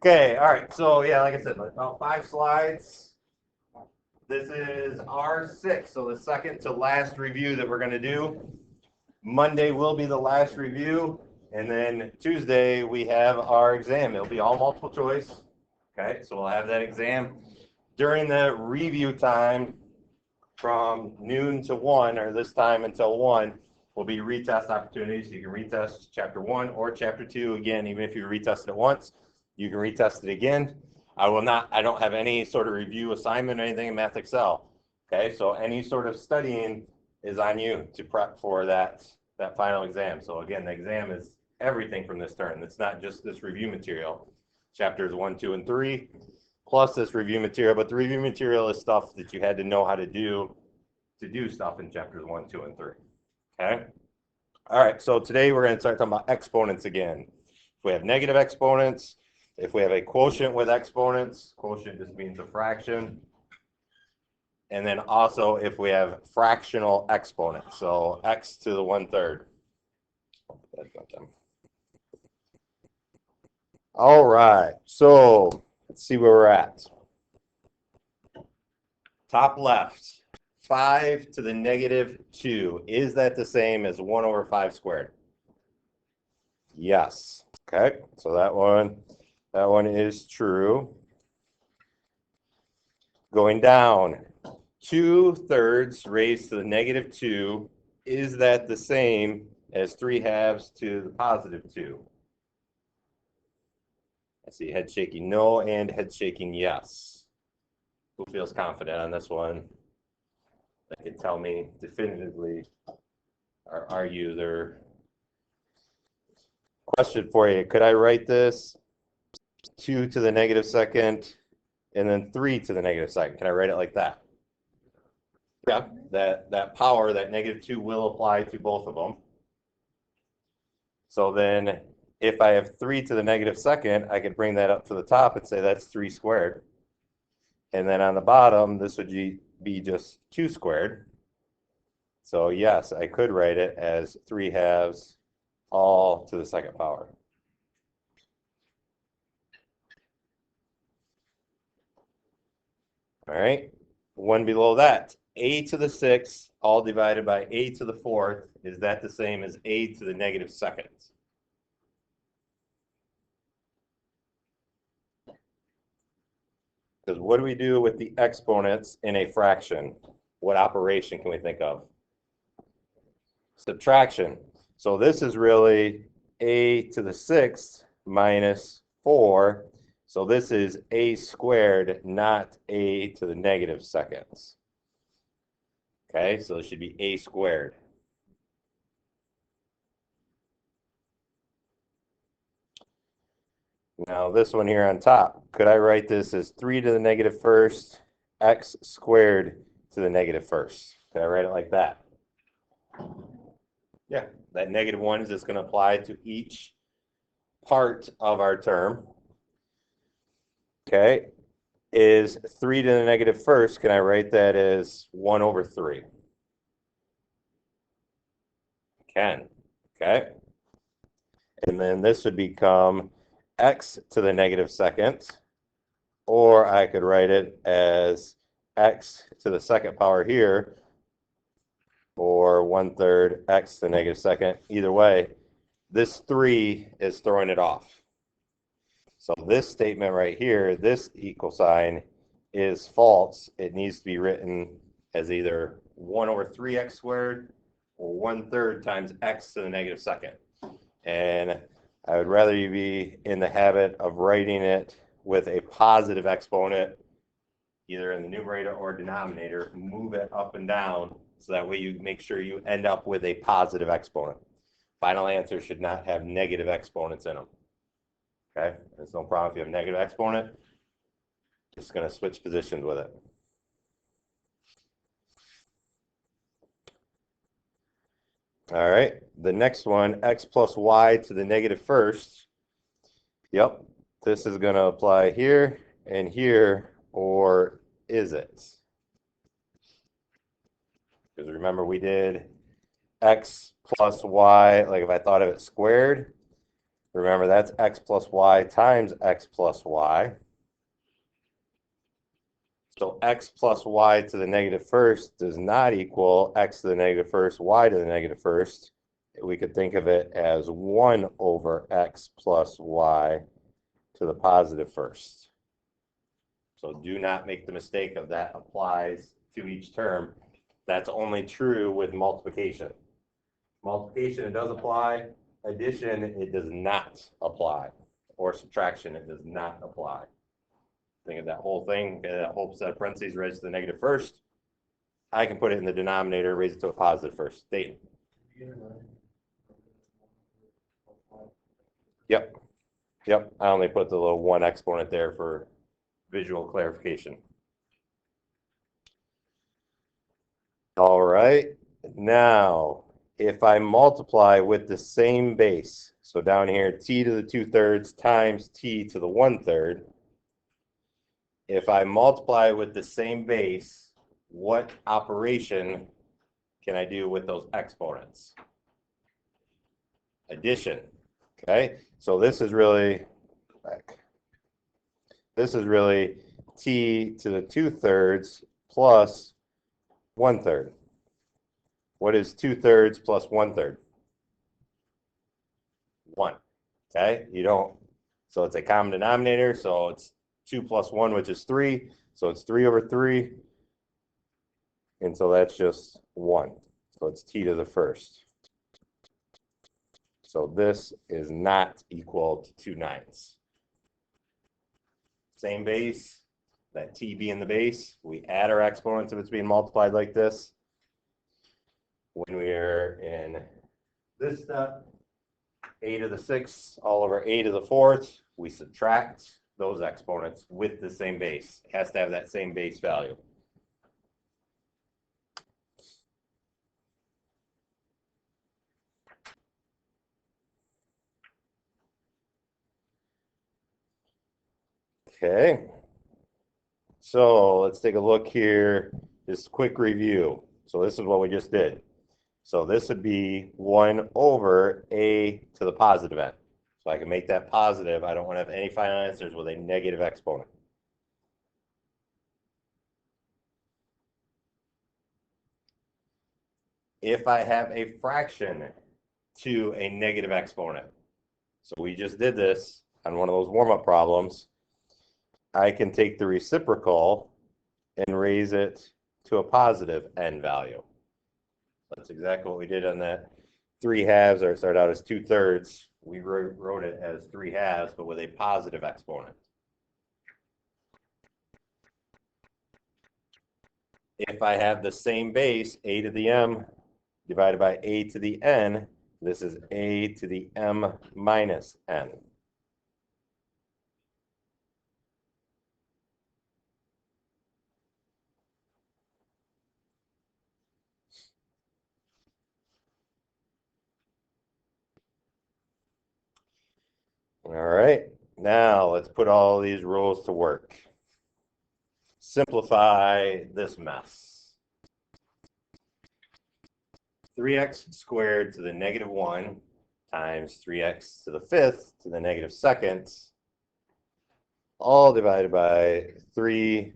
Okay, all right. So yeah, like I said, about 5 slides. This is R6, so the second to last review that we're going to do. Monday will be the last review, and then Tuesday we have our exam. It'll be all multiple choice. Okay, so we'll have that exam during the review time from noon to 1, or this time until 1. Will be retest opportunities. You can retest chapter 1 or chapter 2 again. Even if you retest it once, you can retest it again. I don't have any sort of review assignment or anything in Math Excel. Okay, so any sort of studying is on you to prep for that final exam. So again, the exam is everything from this term. It's not just this review material, chapters 1, 2, and 3, plus this review material. But the review material is stuff that you had to know how to do stuff in chapters 1, 2, and 3. Okay. All right. So today we're going to start talking about exponents again. If we have negative exponents, if we have a quotient with exponents, quotient just means a fraction. And then also if we have fractional exponents, so x to the 1/3. All right. So let's see where we're at. Top left. 5 to the -2. Is that the same as 1 over 5 squared? Yes. Okay, so that one is true. Going down, 2/3 raised to the -2. Is that the same as 3/2 to the +2? I see head shaking no and head shaking yes. Who feels confident on this one? That can tell me definitively, or are you there? Question for you. Could I write this 2 to the -2 and then 3 to the -2? Can I write it like that? Yeah, that power, that -2 will apply to both of them. So then if I have 3 to the -2, I could bring that up to the top and say that's 3 squared. And then on the bottom, this would be just 2 squared. So yes, I could write it as 3/2 all to the second power. All right, one below that, a to the 6th all divided by a to the 4th. Is that the same as a to the -2? Because what do we do with the exponents in a fraction? What operation can we think of? Subtraction. So this is really a to the 6th minus 4. So this is a squared, not a to the -2. Okay, so it should be a squared. Now this one here on top, could I write this as 3 to the -1st, x squared to the -1st? Could I write it like that? Yeah, that -1 is just going to apply to each part of our term. Okay, is 3 to the -1st, can I write that as 1 over 3? Can. Okay. And then this would become x to the -2nd, or I could write it as x to the 2nd power here, or 1/3 x to the -2nd. Either way, this 3 is throwing it off. So this statement right here, this equal sign, is false. It needs to be written as either 1 over 3x squared or 1/3 times x to the -2nd. And I would rather you be in the habit of writing it with a positive exponent, either in the numerator or denominator. Move it up and down so that way you make sure you end up with a positive exponent. Final answer should not have negative exponents in them. Okay, there's no problem if you have a negative exponent. Just going to switch positions with it. All right, the next one, x plus y to the -1st. Yep, this is going to apply here and here, or is it? Because remember we did x plus y, like if I thought of it squared, Remember, that's x plus y times x plus y. So x plus y to the negative first does not equal x to the negative first, y to the negative first. We could think of it as 1 over x plus y to the positive first. So do not make the mistake of that applies to each term. That's only true with multiplication. Multiplication, it does apply. Addition, it does not apply. Or subtraction, it does not apply. Think of that whole thing, that whole set of parentheses raised to the negative first. I can put it in the denominator, raise it to a positive first. State. Yep. Yep. I only put the little 1 exponent there for visual clarification. All right. Now, if I multiply with the same base, so down here, t to the 2/3 times t to the 1/3. If I multiply with the same base, what operation can I do with those exponents? Addition. Okay, so this is really t to the 2/3 plus 1/3. What is 2/3 plus 1/3? 1. Okay, you don't, so it's a common denominator, so it's 2 plus 1, which is 3, so it's 3 over 3, and so that's just 1, so it's t to the first. So this is not equal to 2/9. Same base, that t being the base, we add our exponents if it's being multiplied like this. When we're in this step, a to the 6th all over a to the 4th, we subtract those exponents with the same base. It has to have that same base value. Okay, so let's take a look here. Just quick review. So this is what we just did. So this would be 1 over a to the positive n. So I can make that positive. I don't want to have any final answers with a negative exponent. If I have a fraction to a negative exponent, so we just did this on one of those warm-up problems, I can take the reciprocal and raise it to a positive n value. That's exactly what we did on that 3/2, or it started out as 2/3. We wrote it as 3/2, but with a positive exponent. If I have the same base, a to the m divided by a to the n, this is a to the m minus n. All right, now let's put all these rules to work. Simplify this mess. 3x squared to the negative 1 times 3x to the 5th to the negative 2nd, all divided by 3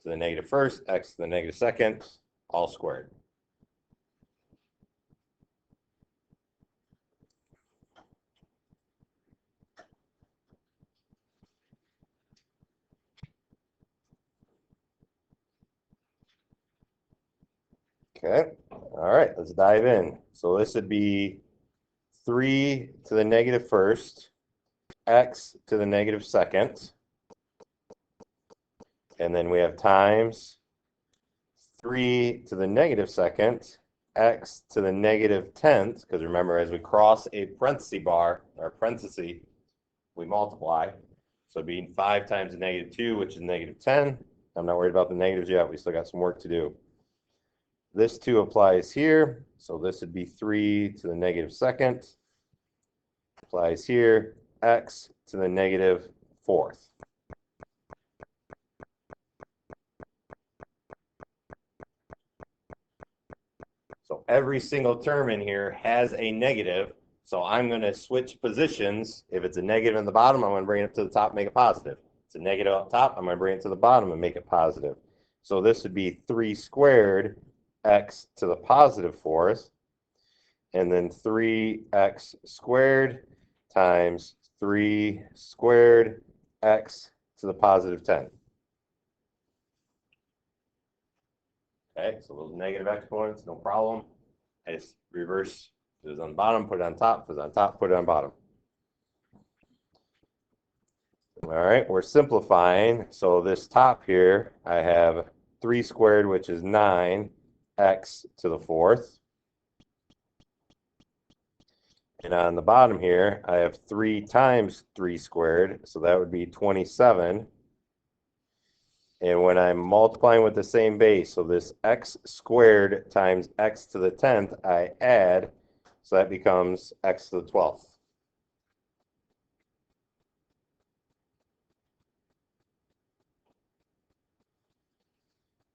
to the negative 1st, x to the negative 2nd, all squared. Okay, all right, let's dive in. So this would be 3 to the negative 1st, x to the negative 2nd, and then we have times 3 to the negative 2nd, x to the negative 10th, because remember, as we cross a parenthesis bar, or parenthesis, we multiply. So being 5 times the negative 2, which is negative 10. I'm not worried about the negatives yet. We still got some work to do. This 2 applies here. So this would be 3 to the negative 2nd. Applies here. X to the negative 4th. So every single term in here has a negative. So I'm going to switch positions. If it's a negative in the bottom, I'm going to bring it up to the top, make it positive. If it's a negative up top, I'm going to bring it to the bottom and make it positive. So this would be 3 squared x to the positive 4th, and then 3x squared times 3 squared x to the positive 10. Okay, so those negative exponents, no problem. I just reverse. If it was on bottom, put it on top. If it was on top, put it on bottom. All right, we're simplifying. So this top here, I have 3 squared, which is 9x to the 4th. And on the bottom here, I have 3 times 3 squared, so that would be 27. And when I'm multiplying with the same base, so this x squared times x to the 10th, I add, so that becomes x to the 12th.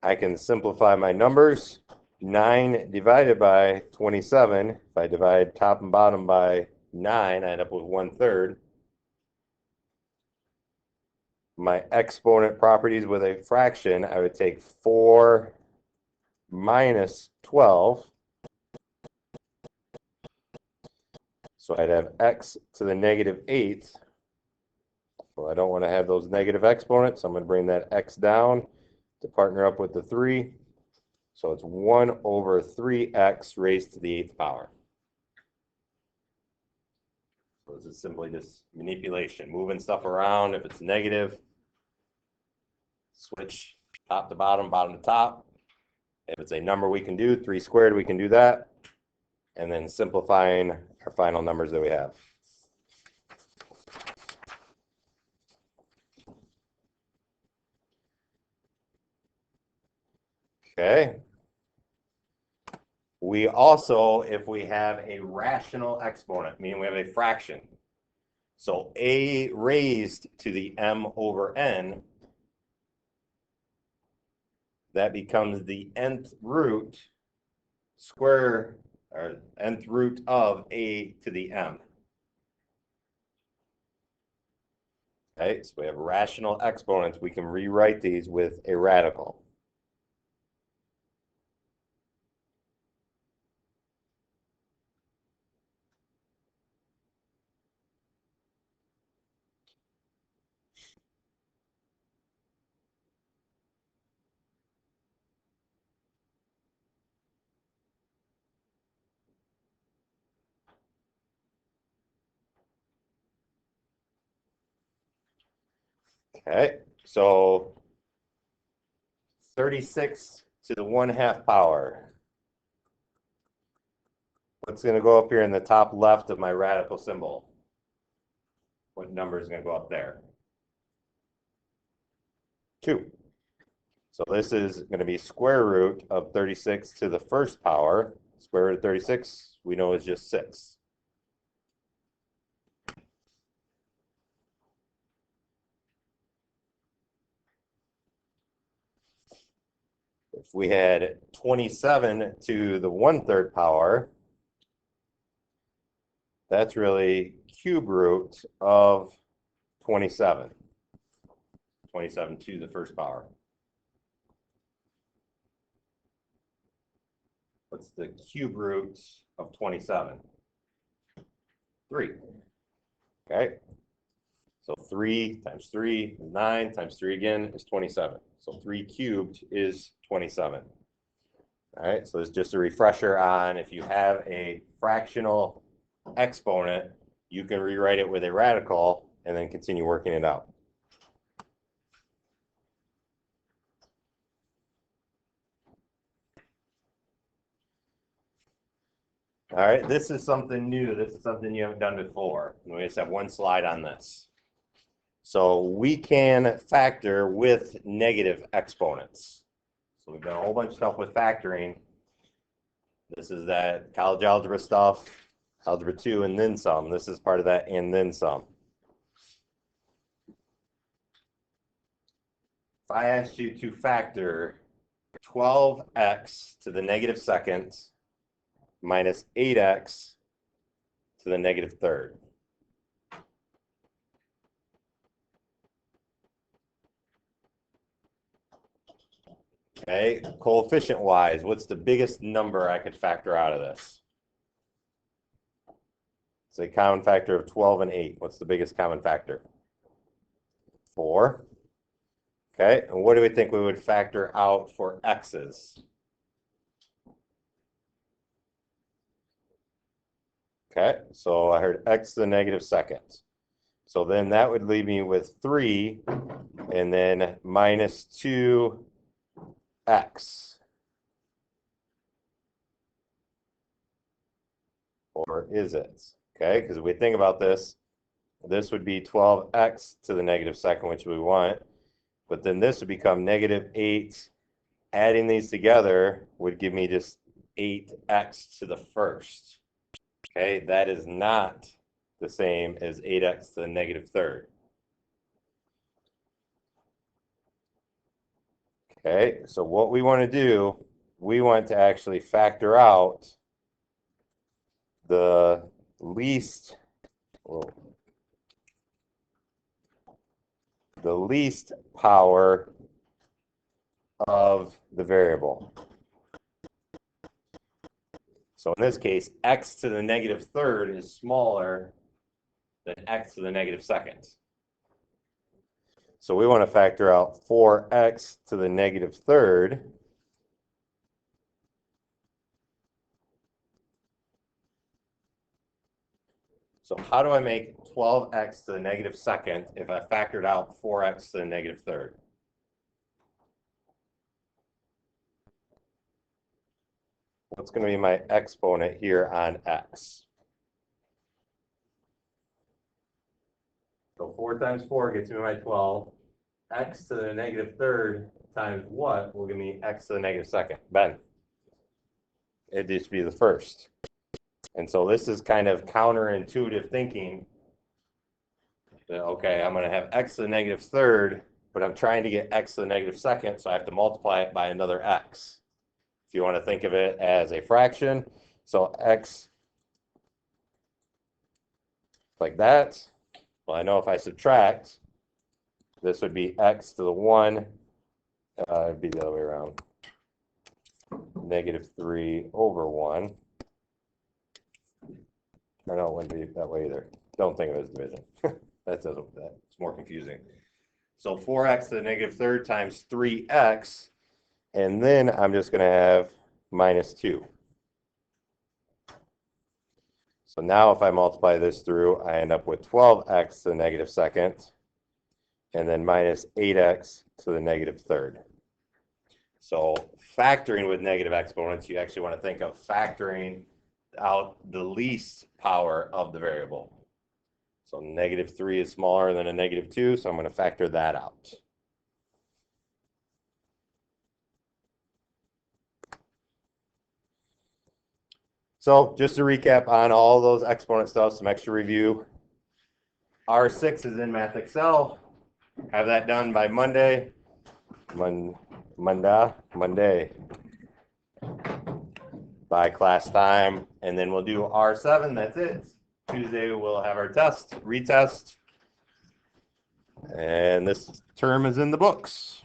I can simplify my numbers. 9 divided by 27, if I divide top and bottom by 9, I end up with 1/3. My exponent properties with a fraction, I would take 4 minus 12. So I'd have x to the negative 8th. Well, I don't want to have those negative exponents, so I'm going to bring that x down to partner up with the 3. So it's 1 over 3x raised to the 8th power. So this is simply just manipulation, moving stuff around. If it's negative, switch top to bottom, bottom to top. If it's a number we can do, 3 squared, we can do that. And then simplifying our final numbers that we have. Okay. We also, if we have a rational exponent, meaning we have a fraction, so a raised to the m over n, that becomes the nth root square, or nth root of a to the m. Okay, so we have rational exponents. We can rewrite these with a radical. Okay, so 36 to the 1/2 power. What's going to go up here in the top left of my radical symbol? What number is going to go up there? 2. So this is going to be square root of 36 to the 1st power. Square root of 36, we know is just 6. If we had 27 to the 1/3 power, that's really cube root of 27. 27 to the 1st power. What's the cube root of 27? 3. Okay. So 3 times 3 is 9, times 3 again is 27. So 3 cubed is 27. All right, so it's just a refresher on if you have a fractional exponent, you can rewrite it with a radical and then continue working it out. All right, this is something new. This is something you haven't done before. We just have one slide on this. So we can factor with negative exponents. So we've done a whole bunch of stuff with factoring. This is that college algebra stuff, algebra 2 and then some. This is part of that and then some. If I asked you to factor 12x to the negative second minus 8x to the negative third. Okay, coefficient-wise, what's the biggest number I could factor out of this? It's a common factor of 12 and 8. What's the biggest common factor? 4. Okay, and what do we think we would factor out for x's? Okay, so I heard x to the negative second. So then that would leave me with 3 and then minus 2x. Or is it? Okay, because if we think about this, this would be 12x to the negative second, which we want. But then this would become negative 8. Adding these together would give me just 8x to the first. Okay, that is not the same as 8x to the negative third. Okay, so what we want to do, we want to actually factor out the least, the least power of the variable. So in this case, x to the negative third is smaller than x to the negative second. So we want to factor out 4x to the negative third. So how do I make 12x to the negative second if I factored out 4x to the negative third? What's going to be my exponent here on x? So 4 times 4 gets me my 12. X to the negative third times what will give me x to the negative second? Ben? It'd just be the first. And so this is kind of counterintuitive thinking. Okay, I'm going to have x to the negative third, but I'm trying to get x to the negative second, so I have to multiply it by another x. If you want to think of it as a fraction, so x like that. Well, I know if I subtract, this would be x to the 1. It'd be the other way around. Negative 3 over 1. I know it wouldn't be that way either. Don't think of it as division. That's more confusing. So 4x to the negative third times 3x, and then I'm just going to have minus 2. So now if I multiply this through, I end up with 12x to the negative second, and then minus 8x to the negative third. So factoring with negative exponents, you actually want to think of factoring out the least power of the variable. So negative 3 is smaller than a negative 2, so I'm going to factor that out. So just to recap on all those exponent stuff, some extra review. R6 is in Math Excel. Have that done by Monday. Monday. By class time. And then we'll do R7. That's it. Tuesday we'll have our retest. And this term is in the books.